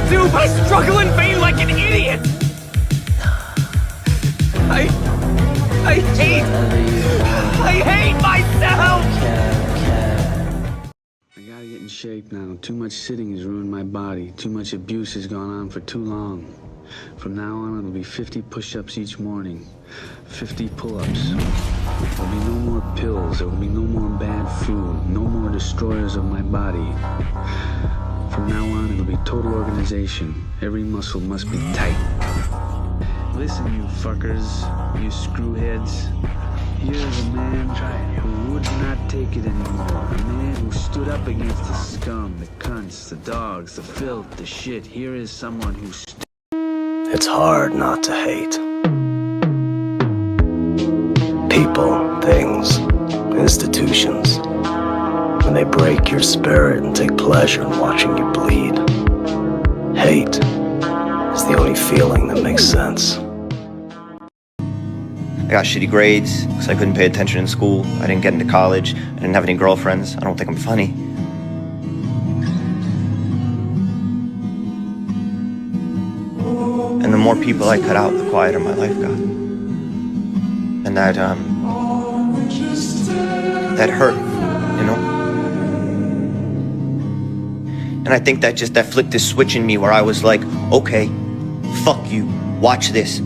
you do, but I struggle in vain like an idiot! I hate myself! I gotta get in shape now. Too much sitting has ruined my body. Too much abuse has gone on for too long. From now on, it'll be 50 push-ups each morning, 50 pull-ups. There'll be no more pills. There will be no more bad food. No more destroyers of my body. From now on, it'll be total organization. Every muscle must be tight. Listen, you fuckers, you screwheads. Here's a man who would not take it anymore. A man who stood up against the scum, the cunts, the dogs, the filth, the shit. Here is someone who It's hard not to hate. People, things, institutions. When they break your spirit and take pleasure in watching you bleed. Hate is the only feeling that makes sense. I got shitty grades because I couldn't pay attention in school. I didn't get into college. I didn't have any girlfriends. I don't think I'm funny. And the more people I cut out, the quieter my life got. And that hurt, you know? And I think that flipped this switch in me where I was like, okay, fuck you, watch this.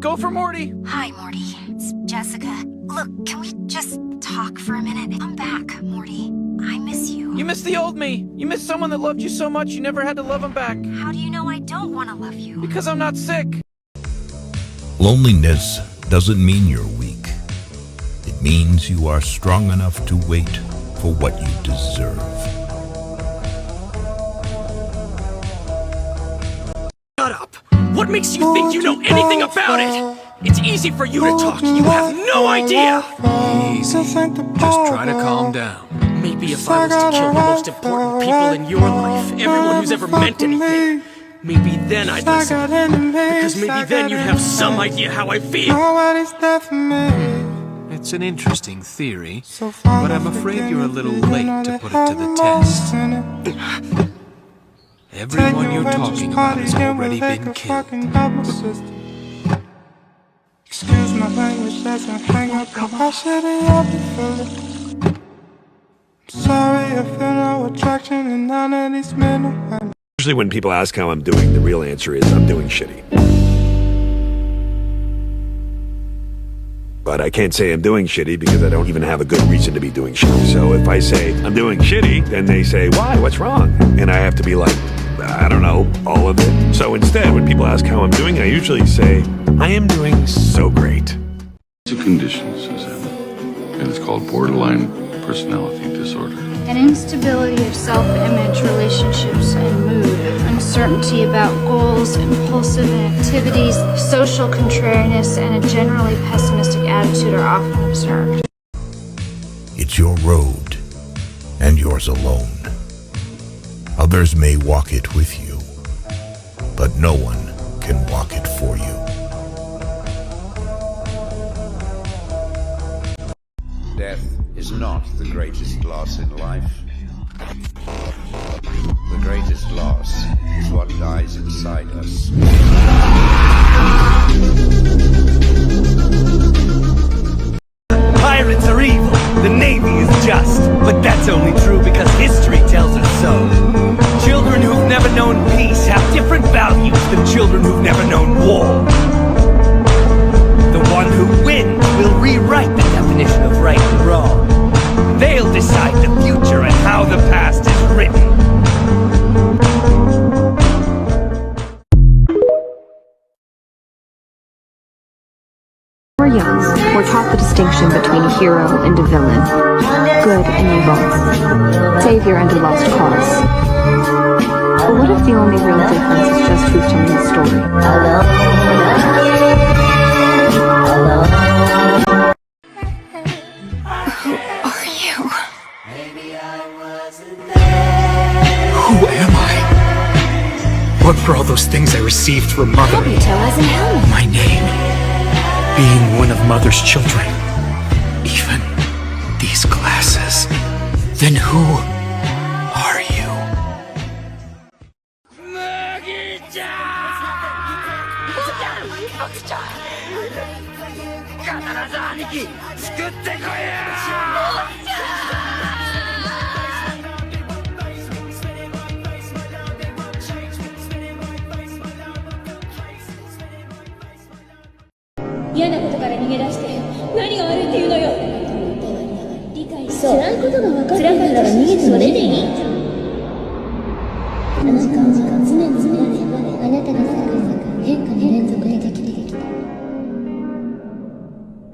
Go for Morty! Hi, Morty. It's Jessica. Look, can we just talk for a minute? I'm back, Morty. I miss you. You miss the old me. You miss someone that loved you so much you never had to love him back. How do you know I don't want to love you? Because I'm not sick. Loneliness doesn't mean you're weak. It means you are strong enough to wait for what you deserve. Shut up! What makes you think you know anything about it? It's easy for you to talk. You have no idea! Easy. Just try to calm down. Maybe if I was to kill the most important people in your life, everyone who's ever meant anything, maybe then I'd listen. Because maybe then you'd have some idea how I feel. It's an interesting theory, but I'm afraid you're a little late to put it to the test. Everyone you're talking about has already been killed. Excuse my language, let's not hang up. Why should I be feeling? Sorry, I feel no attraction and none of these men. Usually when people ask how I'm doing, the real answer is I'm doing shitty. But I can't say I'm doing shitty because I don't even have a good reason to be doing shitty. So if I say I'm doing shitty, then they say, why? What's wrong? And I have to be like, I don't know, all of it. So instead, when people ask how I'm doing, I usually say, I am doing so great. It's a condition, Suzanne, and it's called borderline personality disorder. An instability of self-image, relationships, and mood. Uncertainty about goals, impulsive activities, social contrariness, and a generally pessimistic attitude are often observed. It's your road, and yours alone. Others may walk it with you, but no one can walk it for you. Death is not the greatest loss in life. The greatest loss is what dies inside us. Pirates are evil, the Navy is just, but that's only true because history tells us so. Children who've never known peace have different values than children who've never known war. The one who wins will rewrite the definition of right and wrong. They'll decide the future and how the past is written. We're young. We're taught the distinction between a hero and a villain, good and evil, savior and a lost cause. But what if the only real difference is just who's telling the story? Who are you? Who am I? What were all those things I received from Mother? Kabuto as in Helmet. My name, being one of Mother's children. Even these glasses. Then who are you? 僕ちゃん必ず兄貴救ってこいや嫌なことから逃げ出して何が悪いっていうのよ理解し辛いことが分かってるから逃げてそれでいいあなたは常にあなたが変化の連続でできてきた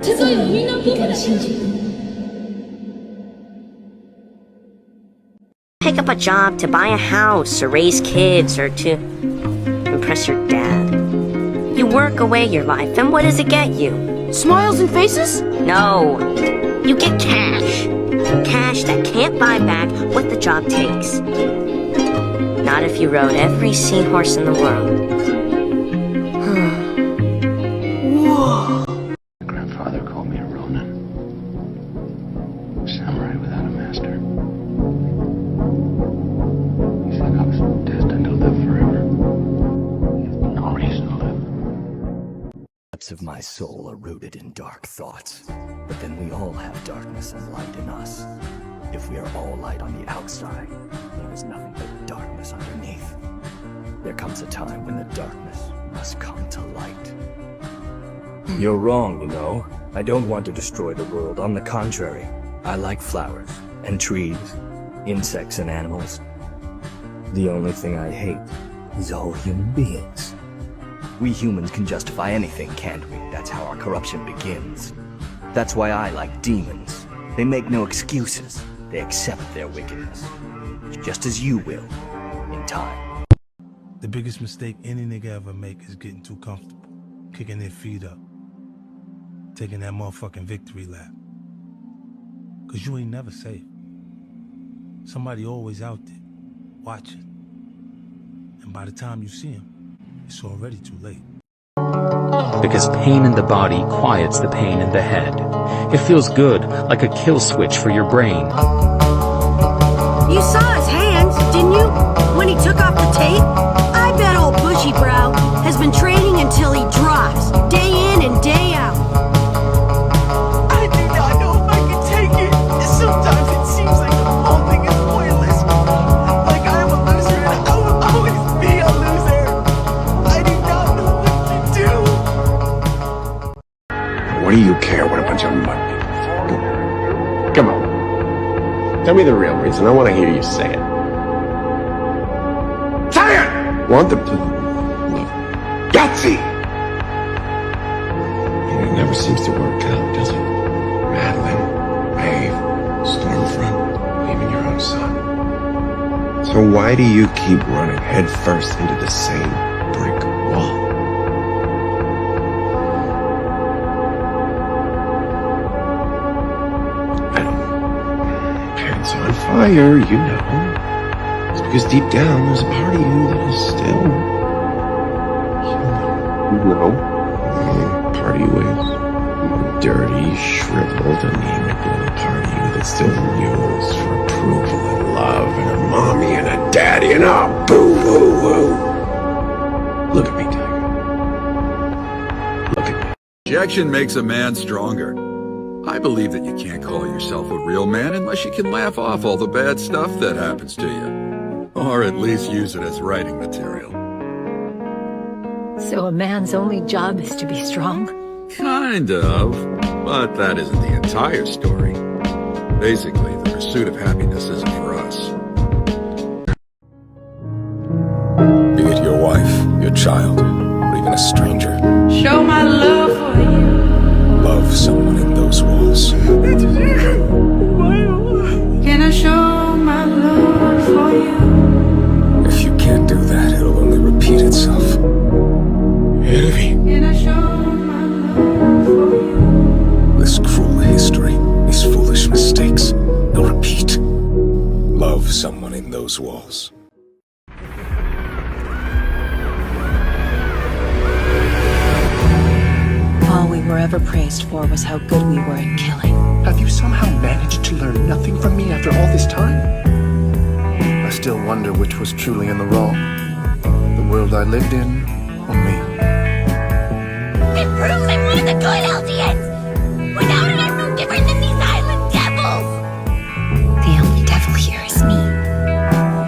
世界はみんな僕だ信じPick up a job to buy a house or raise kids or to impress your dad. You work away your life, and what does it get you? Smiles and faces? No. You get cash. Cash that can't buy back what the job takes. Not if you rode every seahorse in the world. Whoa. My grandfather called me a Ronin. Samurai without a master. He said I was destined to live forever. No reason to live. The depths of my soul are rooted in dark thoughts. But then we all have darkness and light in us. If we are all light on the outside, there is nothing but darkness underneath. There comes a time when the darkness must come to light. You're wrong, you know. I don't want to destroy the world. On the contrary, I like flowers and trees, insects and animals. The only thing I hate is all human beings. We humans can justify anything, can't we? That's how our corruption begins. That's why I like demons. They make no excuses. They accept their wickedness. Just as you will, in time. The biggest mistake any nigga ever make is getting too comfortable. Kicking their feet up. Taking that motherfucking victory lap. Cause you ain't never safe. Somebody always out there, watching. And by the time you see him, it's already too late. Because pain in the body quiets the pain in the head. It feels good, like a kill switch for your brain. You saw his hands, didn't you? When he took off the tape? I bet old Bushy Brow has been training until he drops, day in and day out. I do not know if I can take it. Sometimes it seems like the whole thing is pointless. Like I'm a loser and I will always be a loser. I do not know what to do. What do you care what a bunch of mud people think? Come on. Tell me the real reason. I want to hear you say it. Say it! Want them to look gutsy. And it never seems to work out, does it? Madeline, Maeve, Stormfront, even your own son. So why do you keep running headfirst into the same brick wall? Pants on fire, you know. It's because deep down there's a part of you that is still human. No. Part of you is a dirty, shriveled, anemic little part of you that still yearns for approval and love and a mommy and a daddy and a boo-boo-woo. Look at me, Tiger. Look at me. Rejection makes a man stronger. I believe that you can't call yourself a real man unless you can laugh off all the bad stuff that happens to you. Or at least use it as writing material. So a man's only job is to be strong? Kind of. But that isn't the entire story. Basically, the pursuit of happiness isn't for us. Be it your wife, your child, or even a stranger. Show my love for you. Love someone in those walls. Can I show my love for you? If you can't do that, it'll only repeat itself. Envy. Can I show my love for you? This cruel history, these foolish mistakes, they'll repeat. Love someone in those walls. All we were ever praised for was how good we were at killing. Have you somehow managed to learn nothing from me after all this time? I still wonder which was truly in the wrong. The world I lived in, or me? fucking proves I'm one of the good Eldians! When how did I'm no different than these island devils? The only devil here is me.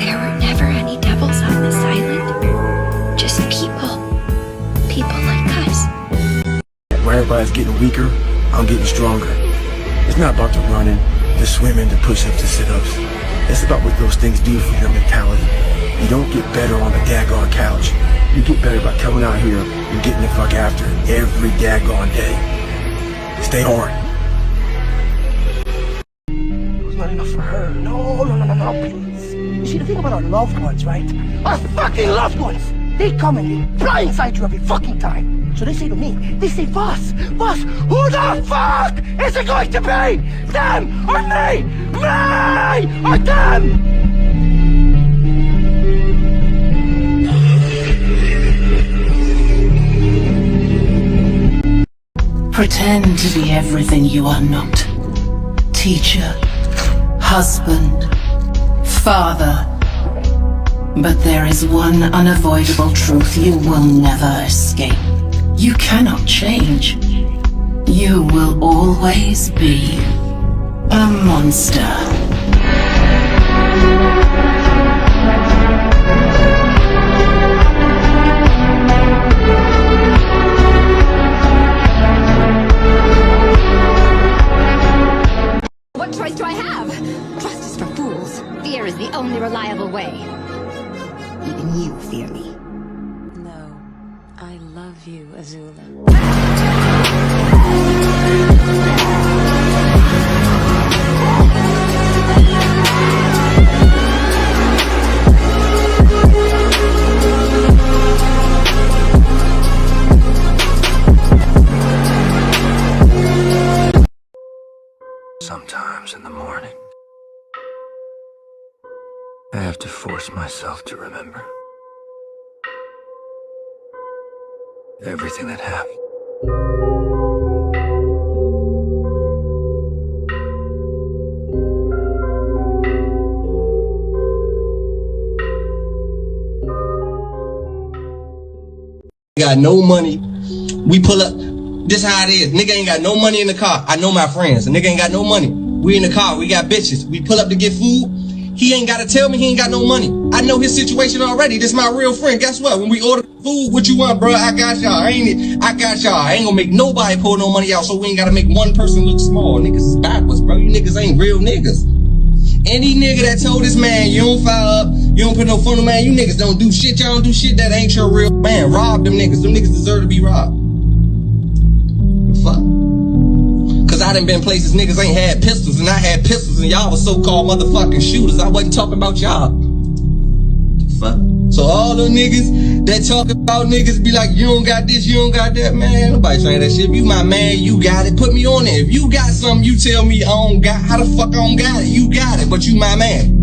There were never any devils on this island. Just people. People like us. Where everybody's getting weaker, I'm getting stronger. It's not about the running, the swimming, the push-ups, the sit-ups. It's about what those things do for your mentality. You don't get better on the daggone couch. You get better by coming out here and getting the fuck after it every daggone day. Stay hard. It was not enough for her. No, please. You see, the thing about our loved ones, right? Our fucking loved ones! They come and they blindside you every fucking time. So they say to me, they say, Boss, who the fuck is it going to be? Them or me? Me or them? Pretend to be everything you are not. Teacher, husband, father. But there is one unavoidable truth you will never escape. You cannot change. You will always be a monster. What choice do I have? Trust is for fools. Fear is the only reliable way. Even you fear me. No, I love you, Azula. Sometimes in the morning, I have to force myself to remember everything that happened. Got no money. We pull up. This how it is. Nigga ain't got no money in the car. I know my friends. A nigga ain't got no money. We in the car. We got bitches. We pull up to get food. He ain't got to tell me he ain't got no money. I know his situation already. This my real friend. Guess what? When we order food, what you want, bro? I got y'all. I got y'all. I ain't gonna make nobody pull no money out, so we ain't gotta make one person look small. Niggas is backwards, bro. You niggas ain't real niggas. Any nigga that told this man, you don't fire up, you don't put no phone on, man, you niggas don't do shit. Y'all don't do shit that ain't your real man. Rob them niggas. Them niggas deserve to be robbed. The fuck? Cause I done been places niggas ain't had pistols and I had pistols and y'all was so-called motherfucking shooters. I wasn't talking about y'all. The fuck? So all the niggas that talk about niggas be like, you don't got this, you don't got that, man. Nobody saying that shit. If you my man, you got it. Put me on it. If you got something, you tell me I don't got. How the fuck I don't got it? You got it, but you my man.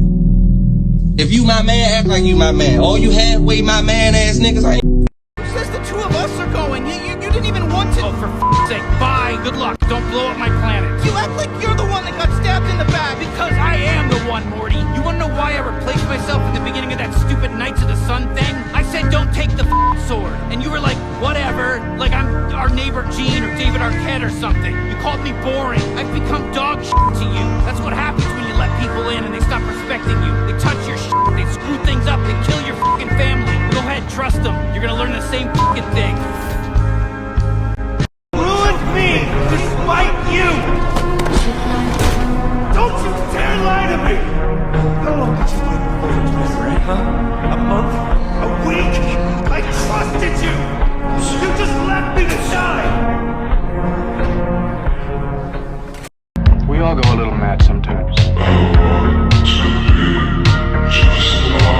If you my man, act like you my man. All you halfway my man ass niggas, I ain't. Says the two of us are going. You didn't even want to. Oh, for f***'s sake. Bye. Good luck. Don't blow up my planet. You act like you're the one that got stabbed in the back. Because I am the one, Morty. You wanna know why I replaced myself in the beginning of that stupid Knights of the Sun thing? I said don't take the sword. And you were like, whatever. Like I'm our neighbor Gene or David Arquette or something. You called me boring. I've become dog shit to you. That's what happens when you let people in and they stop respecting you. They touch your shit. They screw things up. They kill your fucking family. Go ahead, trust them. You're gonna learn the same fucking thing. Ruined me despite you! Don't you dare lie to me! How long did you wait for it, huh? A month? A week? I trusted you! You just left me to die! We all go a little mad sometimes.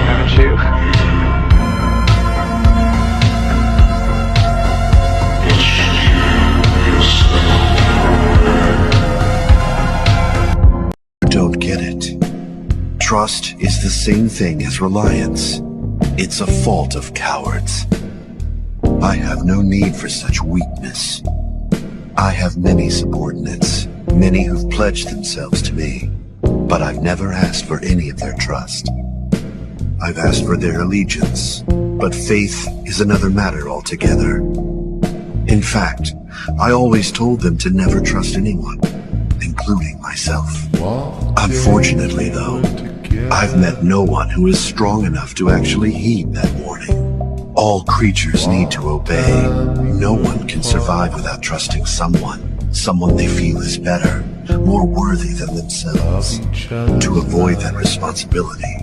Haven't you? Don't get it. Trust is the same thing as reliance. It's a fault of cowards. I have no need for such weakness. I have many subordinates, many who've pledged themselves to me, but I've never asked for any of their trust. I've asked for their allegiance, but faith is another matter altogether. In fact, I always told them to never trust anyone, including myself. Unfortunately, though, I've met no one who is strong enough to actually heed that warning. All creatures need to obey. No one can survive without trusting someone they feel is better, more worthy than themselves. To avoid that responsibility,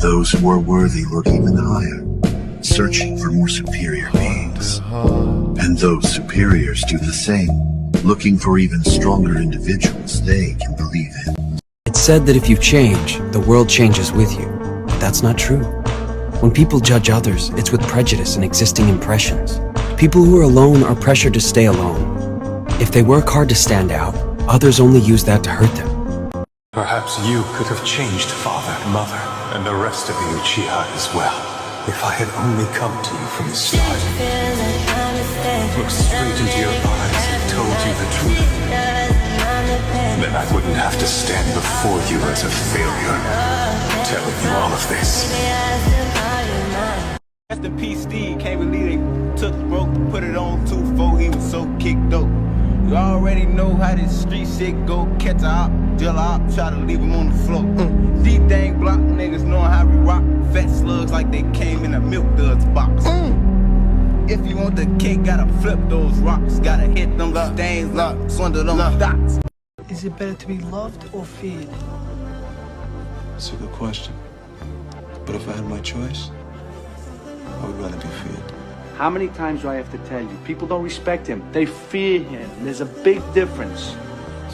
those who are worthy look even higher, searching for more superior beings. And those superiors do the same, looking for even stronger individuals they can believe in. It's said that if you change, the world changes with you. But that's not true. When people judge others, it's with prejudice and existing impressions. People who are alone are pressured to stay alone. If they work hard to stand out, others only use that to hurt them. Perhaps you could have changed Father, Mother, and the rest of the Uchiha as well. If I had only come to you from the start, looked straight into your eyes and told you the truth, then I wouldn't have to stand before you as a failure, telling you all of this. Rest in peace, Steve. Can't believe they took the rope, put it on 2-4. He was so kicked up. You already know how this street shit go. Catch a op, deal a op, try to leave him on the floor. These dang block niggas knowing how we rock. Fat slugs like they came in a milk duds box. If you want the cake, gotta flip those rocks. Gotta hit them stains up, swindle them dots. Is it better to be loved or feared? That's a good question. But if I had my choice, I would rather be feared. How many times do I have to tell you? People don't respect him. They fear him. There's a big difference.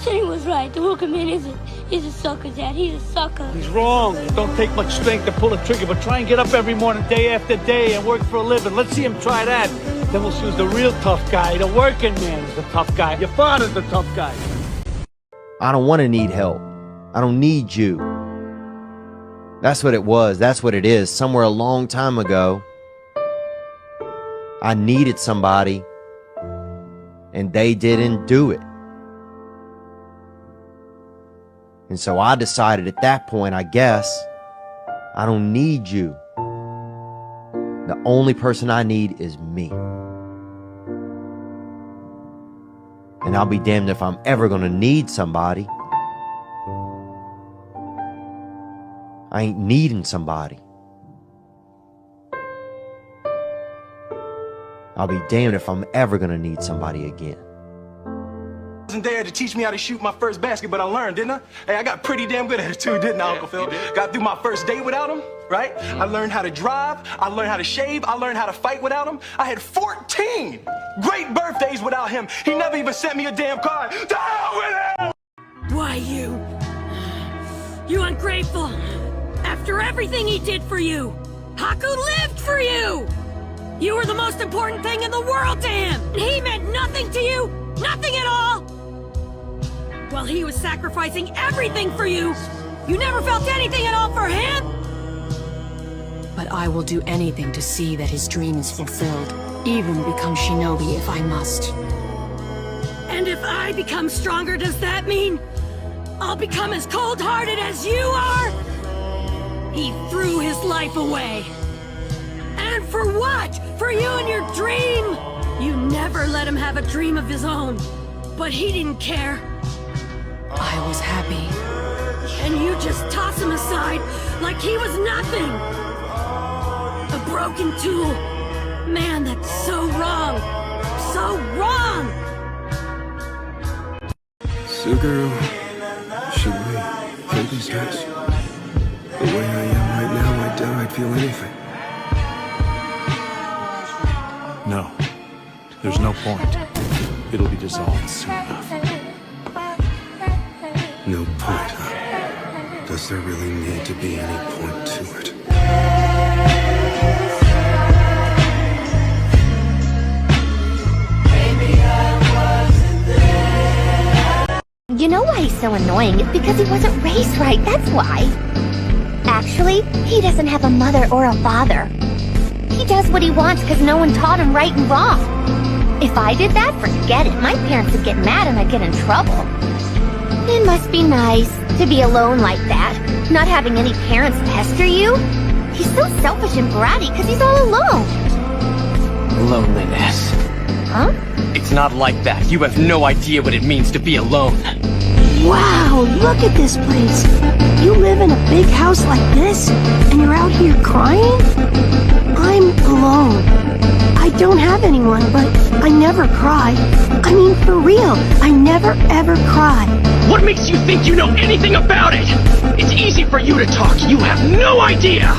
Shane was right. The Walker Man is a sucker, Dad. He's a sucker. He's wrong. It don't take much strength to pull a trigger, but try and get up every morning, day after day, and work for a living. Let's see him try that. Then we'll see who's the real tough guy. The working man is the tough guy. Your father's the tough guy. I don't want to need help. I don't need you. That's what it was. That's what it is. Somewhere a long time ago, I needed somebody, and they didn't do it. And so I decided at that point, I guess, I don't need you. The only person I need is me. And I'll be damned if I'm ever gonna need somebody. I ain't needing somebody. I'll be damned if I'm ever gonna need somebody again. Wasn't there to teach me how to shoot my first basket, but I learned, didn't I? Hey, I got pretty damn good at it too, didn't I, Uncle Phil? Got through my first day without him, right? I learned how to drive, I learned how to shave, I learned how to fight without him. I had 14 great birthdays without him. He never even sent me a damn card. To hell with him! Why you? You ungrateful! After everything he did for you! Haku lived for you! You were the most important thing in the world to him! And he meant nothing to you! Nothing at all! While he was sacrificing everything for you, you never felt anything at all for him? But I will do anything to see that his dream is fulfilled, even become shinobi if I must. And if I become stronger, does that mean I'll become as cold-hearted as you are? He threw his life away. And for what? For you and your dream? You never let him have a dream of his own. But he didn't care. I was happy. And you just toss him aside like he was nothing. A broken tool. Man, that's so wrong. So wrong! Suguru, should we play these guys? The way I am right now, I doubt I'd feel anything. No. There's no point. It'll be dissolved soon enough. No point, huh? Does there really need to be any point to it? You know why he's so annoying? It's because he wasn't raised right, that's why. Actually, he doesn't have a mother or a father. He does what he wants because no one taught him right and wrong. If I did that, forget it. My parents would get mad and I'd get in trouble. It must be nice to be alone like that, not having any parents pester you. He's so selfish and bratty because he's all alone. Loneliness. Huh? It's not like that. You have no idea what it means to be alone. Wow, look at this place. You live in a big house like this, and you're out here crying? I'm alone. I don't have anyone, but I never cry. I mean, for real, I never ever cry. What makes you think you know anything about it? It's easy for you to talk. You have no idea.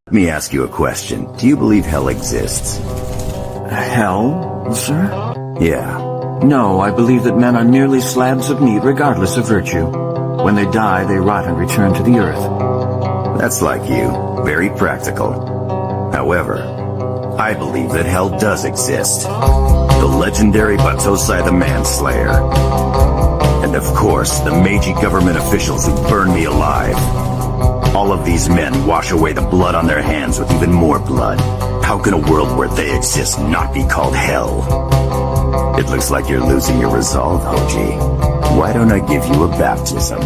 Let me ask you a question. Do you believe hell exists? Hell, sir? Yeah. No, I believe that men are merely slabs of meat regardless of virtue. When they die, they rot and return to the earth. That's like you. Very practical. However, I believe that hell does exist. The legendary Batosai the Manslayer. And of course, the Meiji government officials who burned me alive. All of these men wash away the blood on their hands with even more blood. How can a world where they exist not be called hell? It looks like you're losing your resolve, Hoji. Why don't I give you a baptism?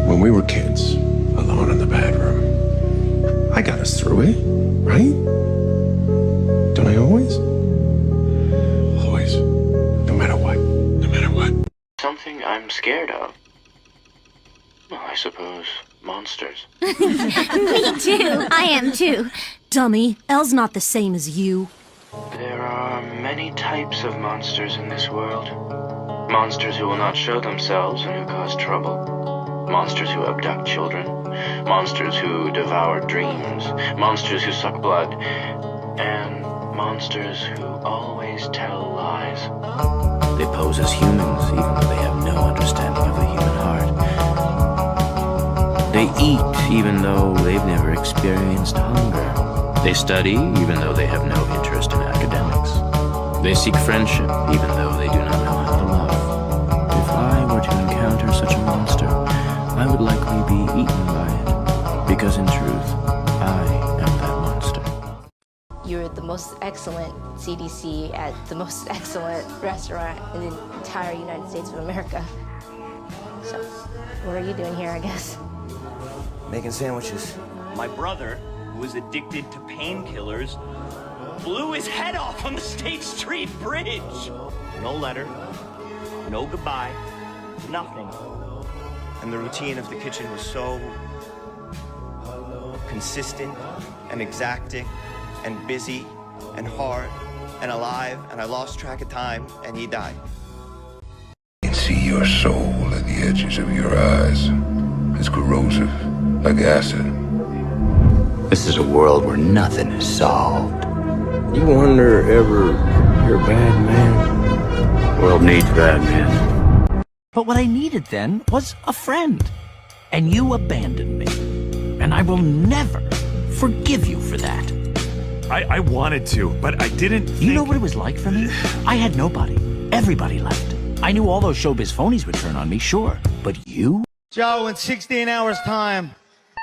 When we were kids, alone in the bedroom, I got us through it, right? Don't I always? Always. No matter what. No matter what. Something I'm scared of. Well, I suppose monsters. Me too. I am too. Dummy, Elle's not the same as you. There are many types of monsters in this world. Monsters who will not show themselves and who cause trouble. Monsters who abduct children. Monsters who devour dreams. Monsters who suck blood. And monsters who always tell lies. They pose as humans even though they have no understanding of the human heart. They eat even though they've never experienced hunger. They study even though they have no interest in academics. They seek friendship even though they do not know how to love. If I were to encounter such a monster, I would likely be eaten by it, because in truth, I am that monster. You're the most excellent CDC at the most excellent restaurant in the entire United States of America. So, what are you doing here, I guess? Making sandwiches. My brother, who was addicted to painkillers, blew his head off on the State Street Bridge. No letter, no goodbye, nothing. And the routine of the kitchen was so consistent and exacting and busy and hard and alive, and I lost track of time, and he died. I can see your soul at the edges of your eyes. It's corrosive, like acid. This is a world where nothing is solved. You wonder ever you're a bad man? World needs bad men. But what I needed then was a friend. And you abandoned me. And I will never forgive you for that. I wanted to, but I didn't think... You know what it was like for me? I had nobody. Everybody left. I knew all those showbiz phonies would turn on me, sure. But you? Joe, in 16 hours' time,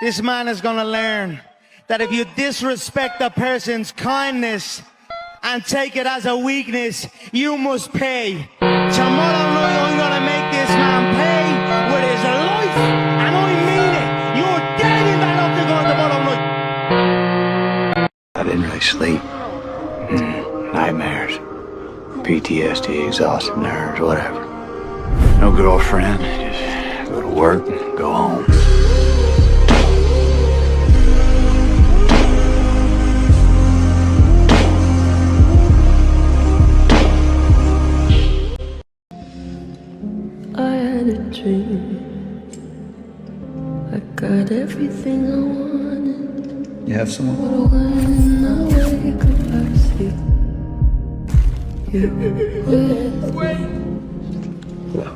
this man is gonna learn that if you disrespect a person's kindness and take it as a weakness, you must pay. Tomorrow night, I'm gonna make this man pay with his life, and I mean it. You're dead in that octagon tomorrow night. I didn't really sleep. Nightmares. PTSD, exhausted nerves, whatever. No girlfriend, just go to work and go home. I had a dream. I got everything I wanted. You have someone? But when I wake up, I see you with me.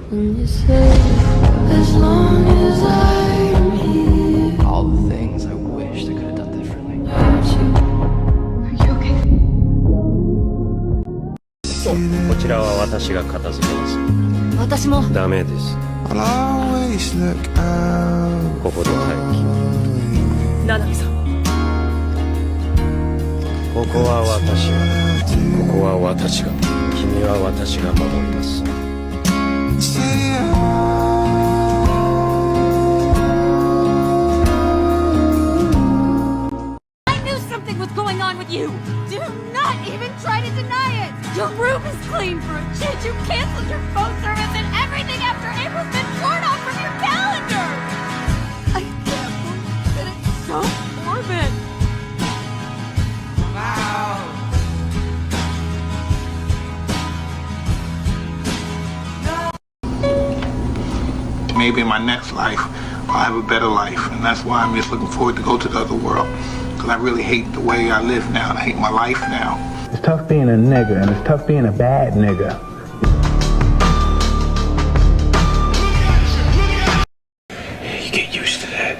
When you say, as long as I'm here. All the things I wish I could have done differently. Are you okay? こちらは私が片付けます。私も。ダメです。ここで待機。七海さん。ここは私が、ここは私が、君は私が守ります。I knew something was going on with you. Do not not even try to deny it! Your room is clean for a change. You canceled your phone service and everything after April's been torn off from your calendar! I can't believe that it's so morbid. Wow. Maybe in my next life, I'll have a better life. And that's why I'm just looking forward to go to the other world. Because I really hate the way I live now, and I hate my life now. It's tough being a nigga, and it's tough being a bad nigga. You get used to that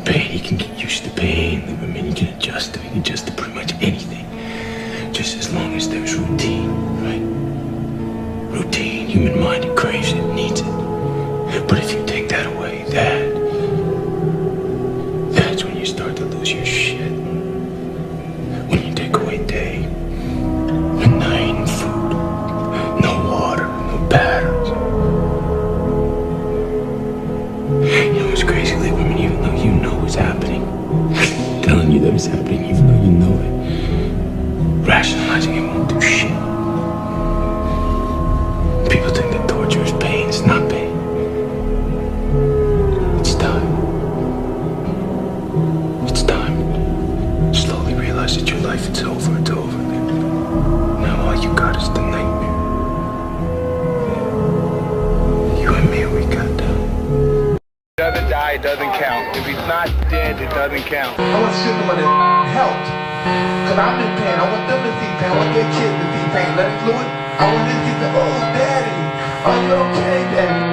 pain. You can get used to pain. I mean, you can adjust to it. You can adjust to pretty much anything. Just as long as there's routine, right? Routine, human mind, it craves it, needs it. But if you take that away, that's when you start to lose your shit. When you take away day and night and food, no water, no patterns. You know what's crazy, like women, even though you know what's happening, telling you that it's happening, even though you know it, rationalizing it won't do shit. People think that torture is pain. It's not pain. It's time. It's time. Slowly realize that your life is over. It's over. Now all you got is the nightmare. You and me, we got that. Doesn't die, it doesn't count. If he's not dead, it doesn't count. I want to see someone that helped. Because I'm in pain. I want them to see pain. I want their kids to see pain. Let it fluid. I want them to say, oh, Daddy, are you okay, Daddy?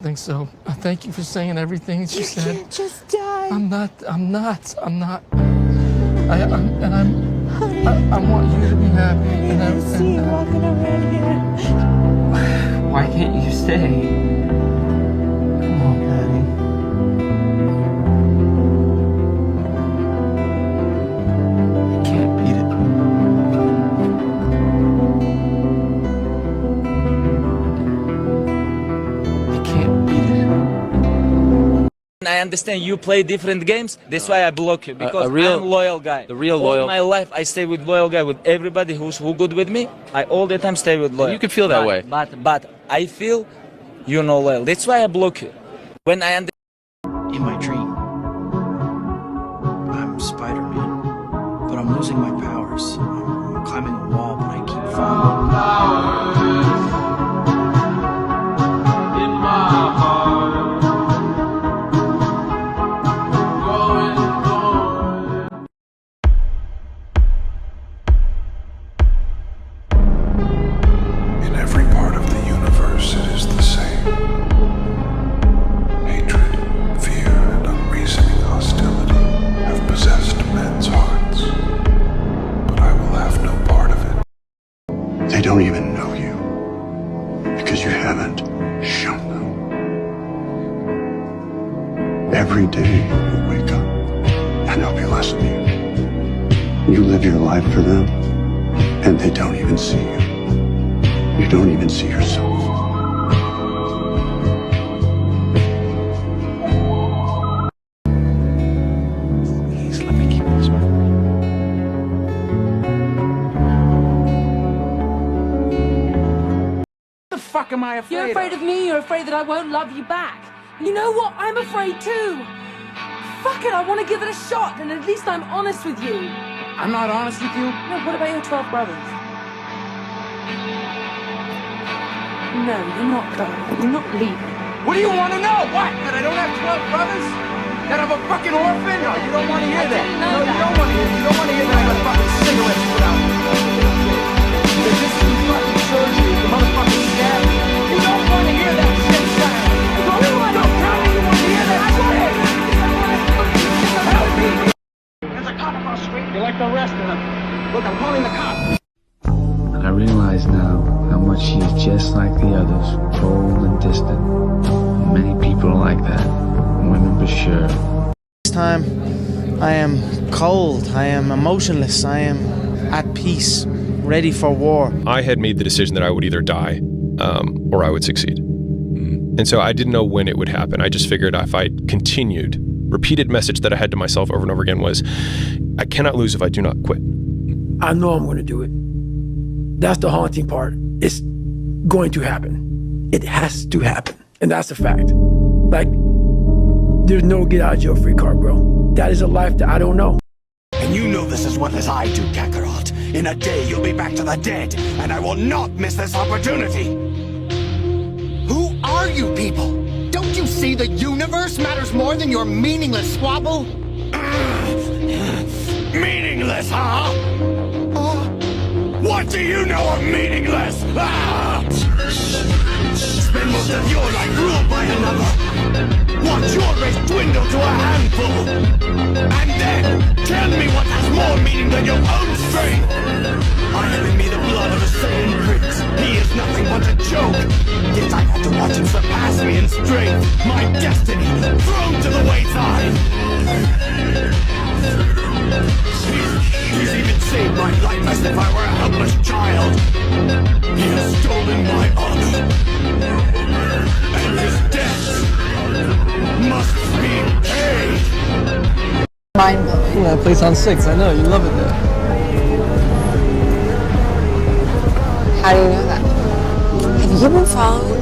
I think so. Thank you for saying everything that you said. You can't just die. I'm not. I want you to be happy. And I see you walking around here. Why can't you stay? Come on, Patty. I can't beat it. I can't beat it. I understand you play different games. That's why I block you, because I'm a loyal guy. The real all loyal. All my life I stay with loyal guy. With everybody who good with me, I all the time stay with loyal. You can feel that way. But I feel you're not loyal. That's why I block you. When I understand. In my dream, I'm Spider-Man, but I'm losing my powers. I'm climbing a wall, but I keep falling. In my heart. In every part of the universe, it is the same. Hatred, fear, and unreasoning hostility have possessed men's hearts. But I will have no part of it. They don't even know you, because you haven't shown them. Every day you wake up, and there'll be less of you. You live your life for them, and they don't even see you. You don't even see yourself. Please let me keep this one. What the fuck am I afraid of? You're afraid of me, you're afraid that I won't love you back. You know what? I'm afraid too. Fuck it, I want to give it a shot, and at least I'm honest with you. I'm not honest with you? No, what about your 12 brothers? No, you're not going. You're not leaving. What do you want to know? What? That I don't have 12 brothers? That I'm a fucking orphan? No, you don't want to hear that. No, you don't want to hear. You don't want to hear that I got fucking cigarettes put out. That this is fucking surgery. The motherfucking stab. You don't want to hear that shit, son. Don't tell me you want to hear that shit. Help me. There's a cop across the street. You're like the rest of them. Look, I'm calling the cops. I realize now how much she is just like the others, cold and distant. Many people are like that, women for sure. This time, I am cold, I am emotionless, I am at peace, ready for war. I had made the decision that I would either die or I would succeed. And so I didn't know when it would happen. I just figured if I continued repeated message that I had to myself over and over again was, I cannot lose if I do not quit. I know I'm going to do it. That's the haunting part. It's going to happen. It has to happen. And that's a fact. Like, there's no get out of jail free card, bro. That is a life that I don't know. And you know this as well as I do, Kakarot. In a day, you'll be back to the dead, and I will not miss this opportunity. Who are you people? Don't you see the universe matters more than your meaningless squabble? Meaningless, huh? What do you know of meaningless? Spend most of your life ruled by another. Watch your race dwindle to a handful. And then, tell me what has more meaning than your own strength. I have in me the blood of a Saiyan prince. He is nothing but a joke. Yet I had to watch him surpass me in strength. My destiny thrown to the wayside. He's even saved my life as if I were a helpless child. He has stolen my honor. And his debt must be paid. Mind-blowing. That place on 6, I know, you love it there. How do you know that? Have you been following me?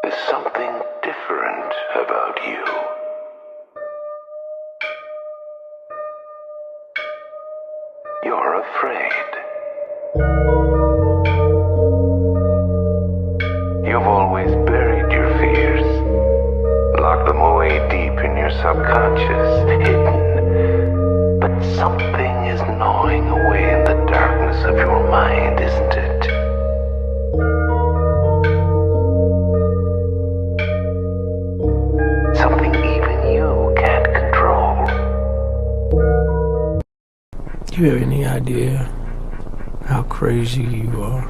There's something different about you. You're afraid. You've always buried your fears, locked them away deep in your subconscious, hidden. But something is gnawing away in the darkness of your mind, isn't it? Something even you can't control. Do you have any idea how crazy you are?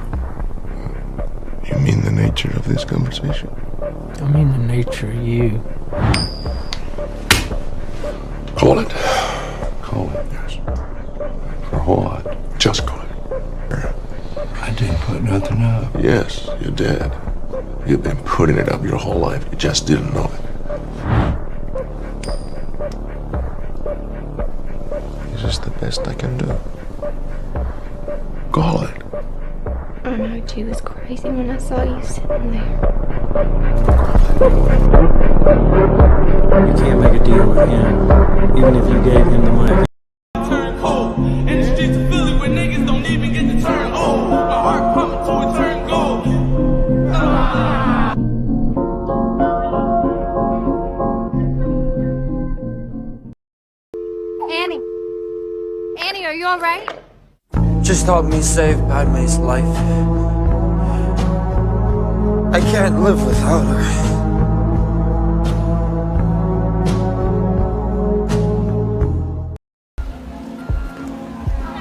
You mean the nature of this conversation? I mean the nature of you. Call it. Call it, yes. For what? Just call it. I didn't put nothing up. Yes, you did. You've been putting it up your whole life. You just didn't know it. It's just the best I can do. Call it. I know G was crazy when I saw you sitting there. You can't make a deal with him, even if you gave him the money. Turn cold. In the streets of Philly where niggas don't even get to turn old. My heart pumping to a turn gold. Annie. Annie, are you alright? Just help me save Padme's life. I can't live without her.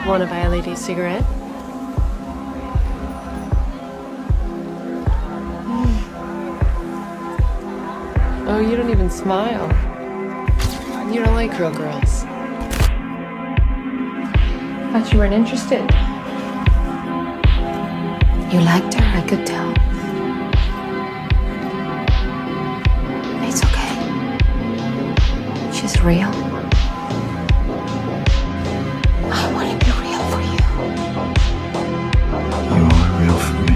Wanna buy a lady a cigarette? Oh, you don't even smile. You don't like real girls. Thought you weren't interested. You liked her, I could tell. It's okay. She's real. I want to be real for you. You are real for me.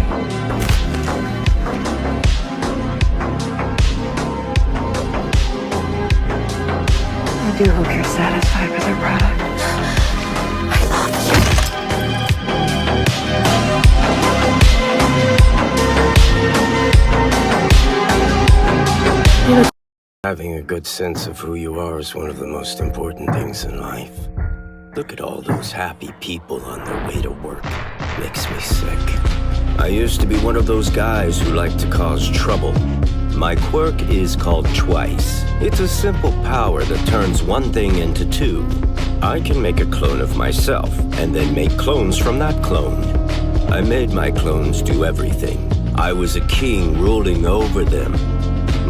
I do hope you're satisfied with her product. Having a good sense of who you are is one of the most important things in life. Look at all those happy people on their way to work. Makes me sick. I used to be one of those guys who like to cause trouble. My quirk is called Twice. It's a simple power that turns one thing into two. I can make a clone of myself, and then make clones from that clone. I made my clones do everything. I was a king ruling over them.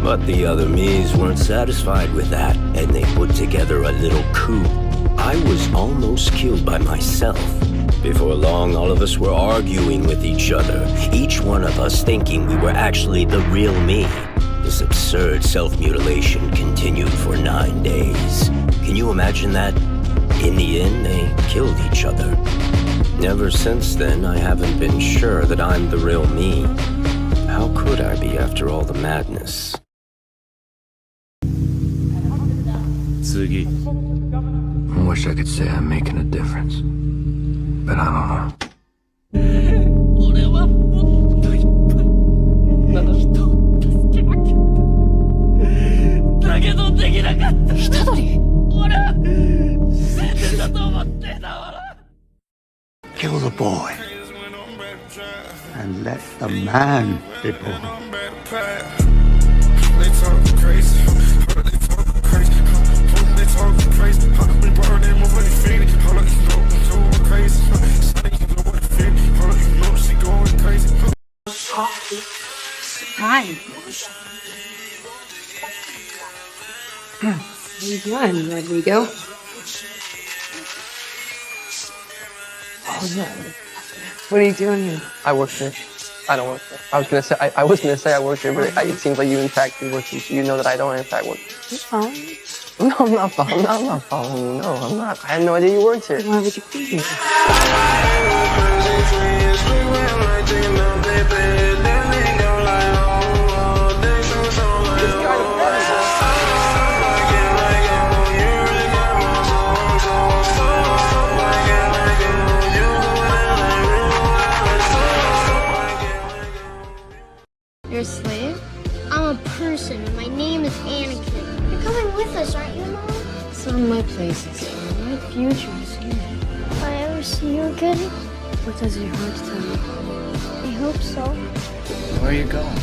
But the other me's weren't satisfied with that, and they put together a little coup. I was almost killed by myself. Before long, all of us were arguing with each other, each one of us thinking we were actually the real me. This absurd self-mutilation continued for 9 days. Can you imagine that? In the end, they killed each other. Ever since then, I haven't been sure that I'm the real me. How could I be after all the madness? Tsugi. I wish I could say I'm making a difference, but I don't know. だけどできなかった。虎杖。俺は死んでたと思ってたわ。 Kill the boy and let the man be born. They talk crazy. They talk crazy. They talk crazy. We burn them over the feet. Hold up, you know I'm going crazy. Sonny, you know what it feel. Hold up, you know she going crazy. Hi. What are you doing, Rodrigo? Oh, no. What are you doing here? I work here. I don't work here. I was gonna say I work here, but it seems like you in fact do work here, so you know that I don't in fact work here. You're following? No, I'm not following. I'm not following you. No, I'm not. I had no idea you worked here. Why would you be here? You're a slave? I'm a person, and my name is Anakin. You're coming with us, aren't you, Mom? Son, my place is here. My future is here. If I ever see you again, What does your heart tell you? I hope so. Where are you going?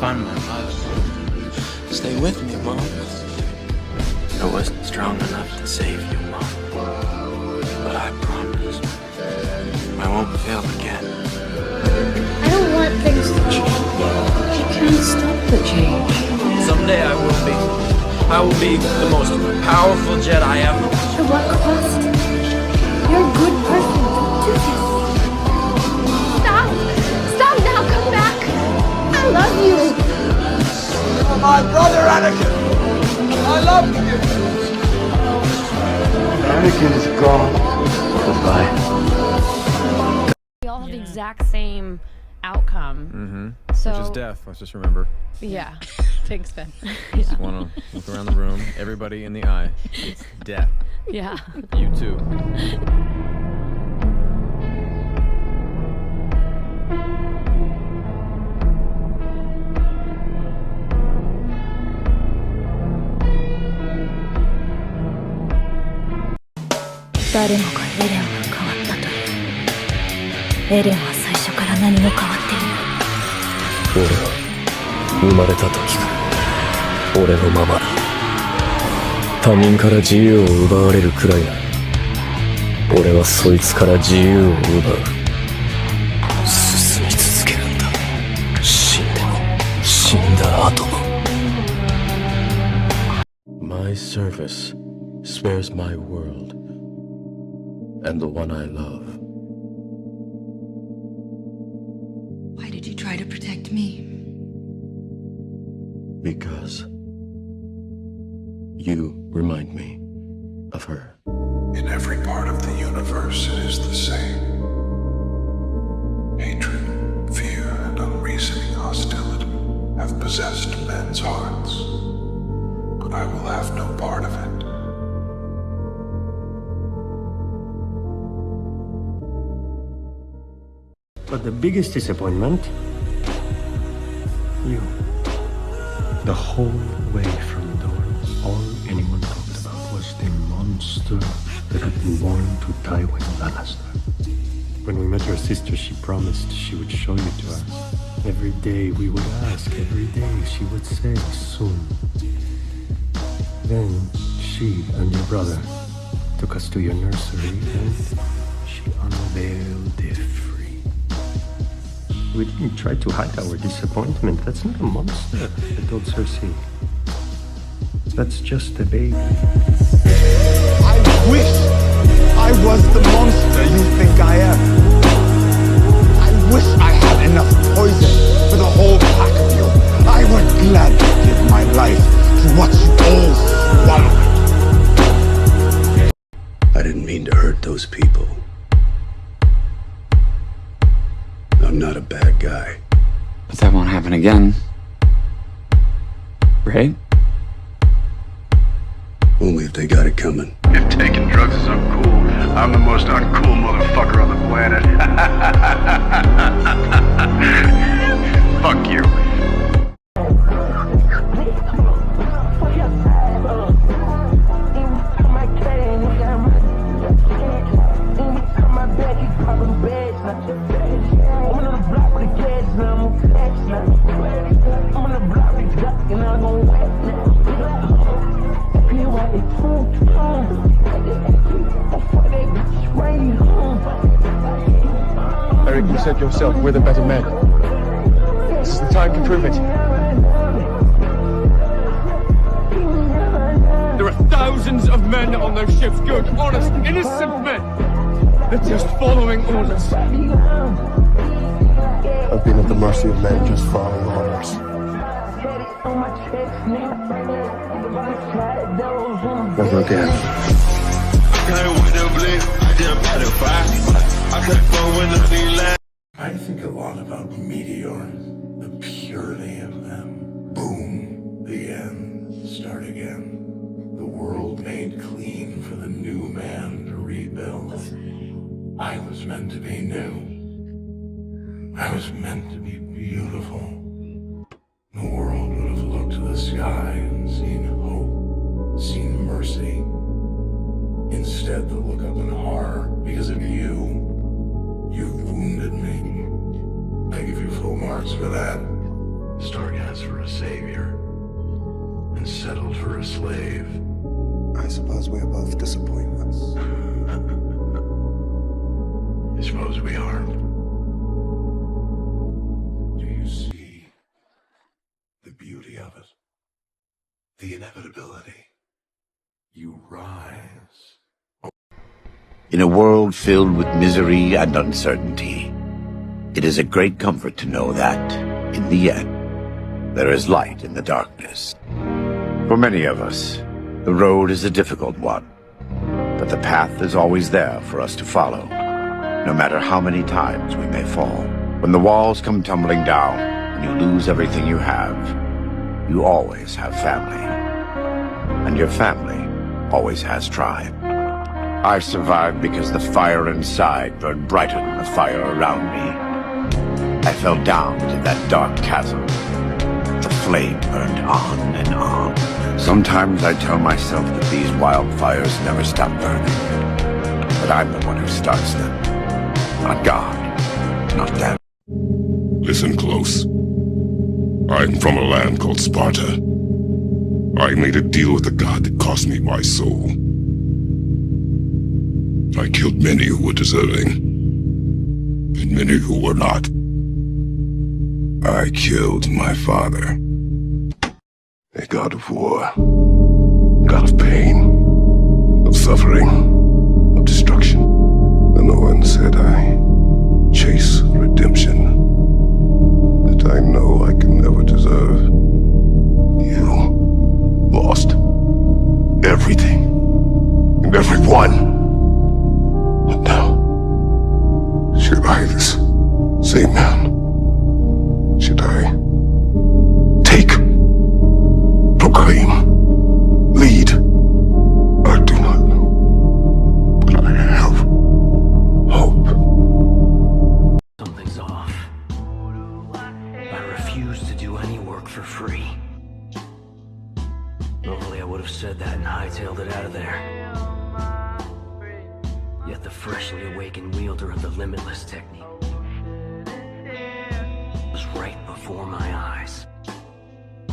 Find my mother. Stay with me, Mom. I wasn't strong enough to save you, Mom. But I promise I won't fail again. I don't want things to change. You can't stop the change. Someday I will be. I will be the most powerful Jedi ever. At what cost? You're a good person. Do this. Stop! Stop now! Come back! I love you! You're my brother, Anakin! I love you! Anakin is gone. Goodbye. We all have the exact same outcome. Mm-hmm. So, which is death. Let's just remember. Yeah. Thanks, Ben. Just want to look around the room. Everybody in the eye. It's death. Yeah. You too.誰もがエレンは変わったという。エレンは最初から何も変わっていない。俺は生まれた時から俺のままだ。他人から自由を奪われるくらいなら俺はそいつから自由を奪う。進み続けるんだ。死んでも死んだ後も。My service spares my world and the one I love. Why did you try to protect me? Because you remind me of her. In every part of the universe, it is the same. Hatred, fear, and unreasoning hostility have possessed men's hearts. But I will have no part of it. But the biggest disappointment? You. The whole way from dawn, all anyone talked about was the monster that had been born to Tywin Lannister. When we met your sister, she promised she would show you to us. Every day we would ask, every day she would say, soon. Then she and your brother took us to your nursery and she unveiled the free. We didn't try to hide our disappointment. That's not a monster, I told Cersei. That's just a baby. I wish I was the monster you think I am. I wish I had enough poison for the whole pack of you. I would gladly give my life to watch you all swallow it. I didn't mean to hurt those people. I'm not a bad guy. But that won't happen again. Right? Only if they got it coming. If taking drugs is uncool, I'm the most uncool motherfucker on the planet. Fuck you. Eric, you said yourself, we're the better men. This is the time to prove it. There are thousands of men on those ships, good, honest, innocent men. They're just following orders. I've been at the mercy of men just following orders. Never again. I think a lot about Meteor, the purity of them. Boom, the end, start again. The world made clean for the new man to rebuild. I was meant to be new. I was meant to be beautiful. The world would have looked to the sky and seen hope, seen mercy. Instead, they'll look up in horror because of you. You've wounded me. I give you full marks for that. Stark asked for a savior and settled for a slave. I suppose we are both disappointments. I suppose we are. Do you see the beauty of it? The inevitability. You rise. In a world filled with misery and uncertainty, it is a great comfort to know that, in the end, there is light in the darkness. For many of us, the road is a difficult one, but the path is always there for us to follow, no matter how many times we may fall. When the walls come tumbling down and you lose everything you have, you always have family. And your family always has tribe. I survived because the fire inside burned brighter than the fire around me. I fell down into that dark chasm. The flame burned on and on. Sometimes I tell myself that these wildfires never stop burning. But I'm the one who starts them. Not God, not them. Listen close. I'm from a land called Sparta. I made a deal with the god that cost me my soul. I killed many who were deserving, and many who were not. I killed my father. A god of war, god of pain, of suffering, of destruction. And the one said I chase redemption that I know I can never deserve. You lost everything and everyone. And now, should I, this same man, should I take, proclaim, lead? I do not know, but I have hope. Something's off. I refuse to do any work for free. Normally I would have said that and hightailed it out of there. Yet the freshly awakened wielder of the Limitless technique was right before my eyes.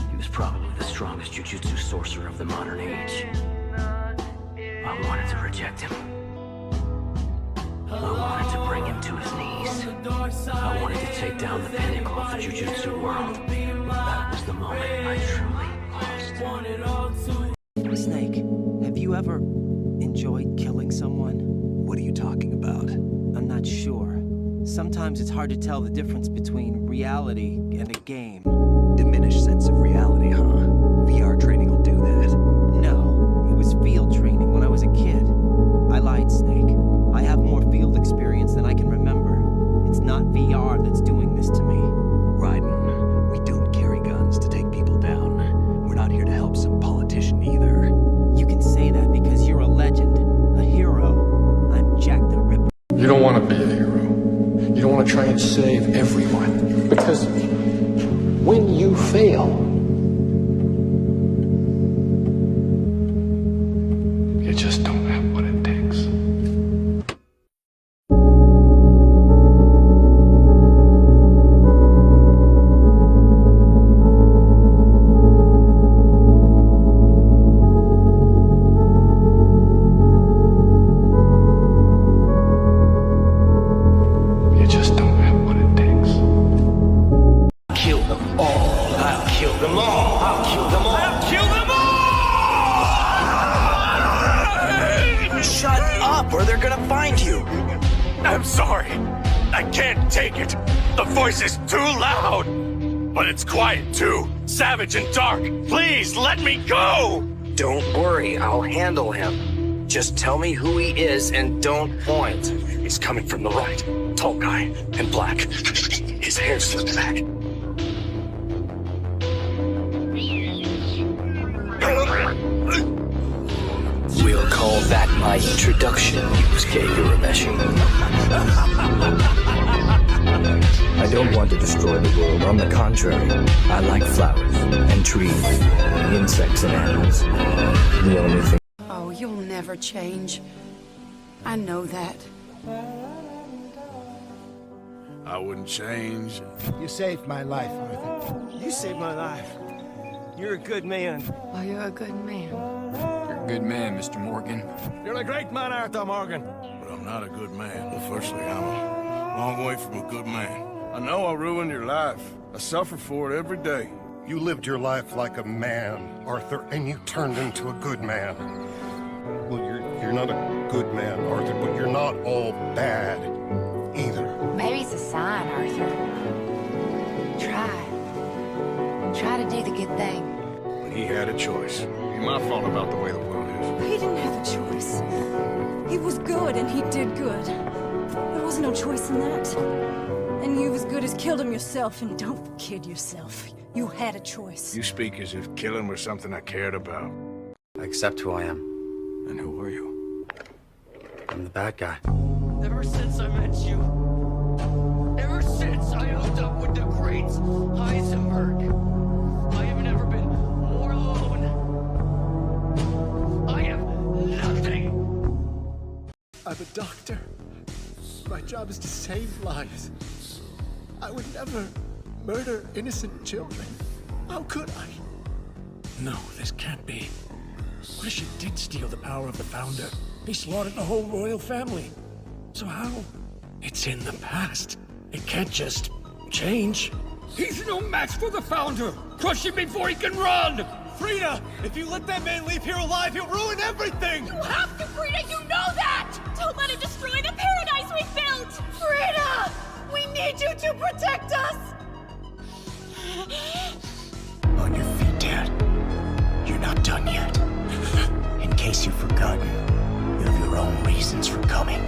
He was probably the strongest jujutsu sorcerer of the modern age. I wanted to reject him. I wanted to bring him to his knees. I wanted to take down the pinnacle of the Jujutsu world. That was the moment I truly lost. Snake, have you ever enjoyed killing someone? What are you talking about? I'm not sure. Sometimes it's hard to tell the difference between reality and a game. Diminished sense of reality, huh? VR training will do that. No, it was field training when I was a kid. I lied, Snake. I have more field experience than I can remember. It's not VR that's doing this to me. Raiden, we don't carry guns to take people down. We're not here to help some politician either. You can say that because you're a legend, a hero. I'm Jack the Ripper. You don't want to be a hero. You don't want to try and save everyone. Because when you fail, you just don't have what it takes. You just don't have what it takes. Kill them all. I'll kill them all. I'll kill them all. I'll kill them all! Shut up or they're gonna find you. I'm sorry. I can't take it. The voice is too loud. But it's quiet too. Savage and dark. Please let me go! Don't worry, I'll handle him. Just tell me who he is and don't point. He's coming from the right. Tall guy and black. His hair's slicked back. We'll call that my introduction, Yusuke Urameshi. I don't want to destroy the world. On the contrary, I like flowers and trees, insects and animals. The only thing... Oh, you'll never change. I know that. I wouldn't change. You saved my life, Arthur. You saved my life. You're a good man. Oh, you're a good man. You're a good man, Mr. Morgan. You're a great man, Arthur Morgan. But I'm not a good man. Well, firstly, I'm a long way from a good man. I know I ruined your life. I suffer for it every day. You lived your life like a man, Arthur, and you turned into a good man. Well, you're not a good man, Arthur, but you're not all bad either. Maybe it's a sign, Arthur. Try to do the good thing. But he had a choice. Ain't my fault about the way the world is. He didn't have a choice. He was good and he did good. There was no choice in that. And you've as good as killed him yourself, and don't kid yourself. You had a choice. You speak as if killing was something I cared about. I accept who I am. And who are you? I'm the bad guy. Ever since I met you, ever since I hooked up with the great Heisenberg, I have never been more alone. I have nothing. I'm a doctor. My job is to save lives. I would never murder innocent children. How could I? No, this can't be. What if she did steal the power of the Founder? He slaughtered the whole royal family. So how? It's in the past. It can't just change. He's no match for the Founder! Crush him before he can run! Frida! If you let that man leave here alive, he'll ruin everything! You have to, Frida! You know that! Don't let him destroy the paradise we built! Frida! We need you to protect us! On your feet, Dad. You're not done yet. In case you've forgotten, you have your own reasons for coming.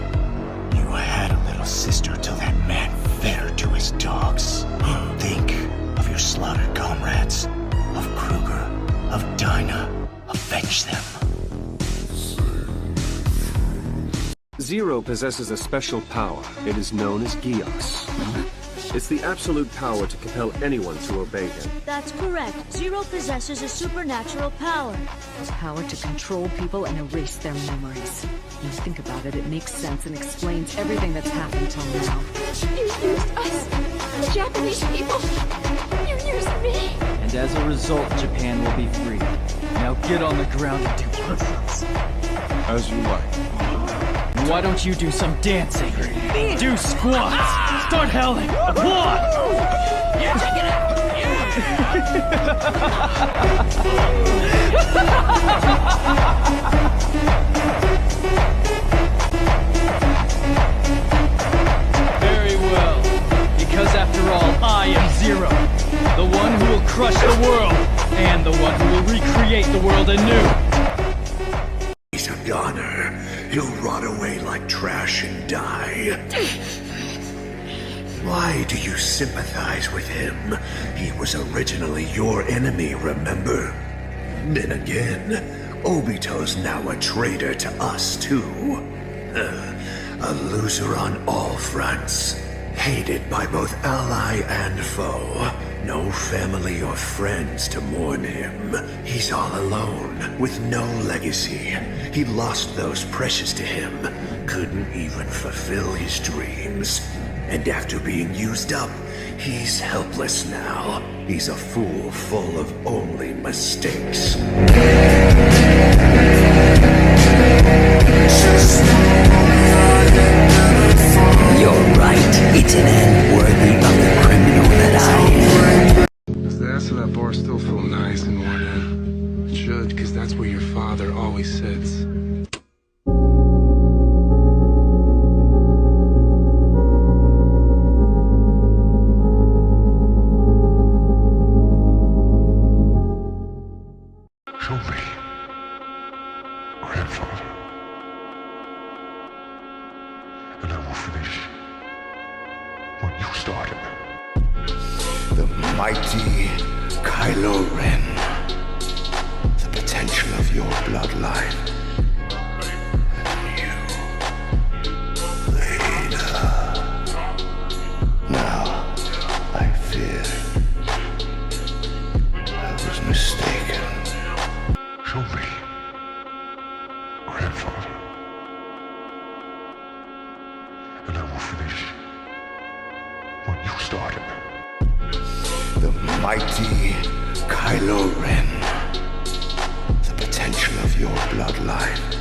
You had a little sister till that man fed her to his dogs. Think of your slaughtered comrades, of Kruger, of Dinah. Avenge them. Zero possesses a special power. It is known as Geass. It's the absolute power to compel anyone to obey him. That's correct. Zero possesses a supernatural power. The power to control people and erase their memories. When you think about it, it makes sense and explains everything that's happened till now. You used us, the Japanese people. You used me. And as a result, Japan will be free. Now get on the ground and do push-ups. As you like. why don't you do some dancing? Do squats! Start howling! Applaud! Yeah, check it out! Very well. Because after all, I am Zero. The one who will crush the world. And the one who will recreate the world anew. He's a goner. He'll rot away like trash and die. Why do you sympathize with him? He was originally your enemy, remember? Then again, Obito's now a traitor to us, too. A loser on all fronts. Hated by both ally and foe. No family or friends to mourn him. He's all alone, with no legacy. He lost those precious to him. Couldn't even fulfill his dreams. And after being used up, he's helpless now. He's a fool full of only mistakes. You're right. It's an end worthy of the criminal that I am. Does the ass of that bar still feel nice and worn in? It should, because that's where your father always sits. Show me, grandfather, and I will finish what you started. The mighty Kylo Ren. The potential of your bloodline. You, Vader. Now, I fear I was mistaken. Show me, grandfather, and I will finish what you started. The mighty Kylo Ren. The potential of your bloodline.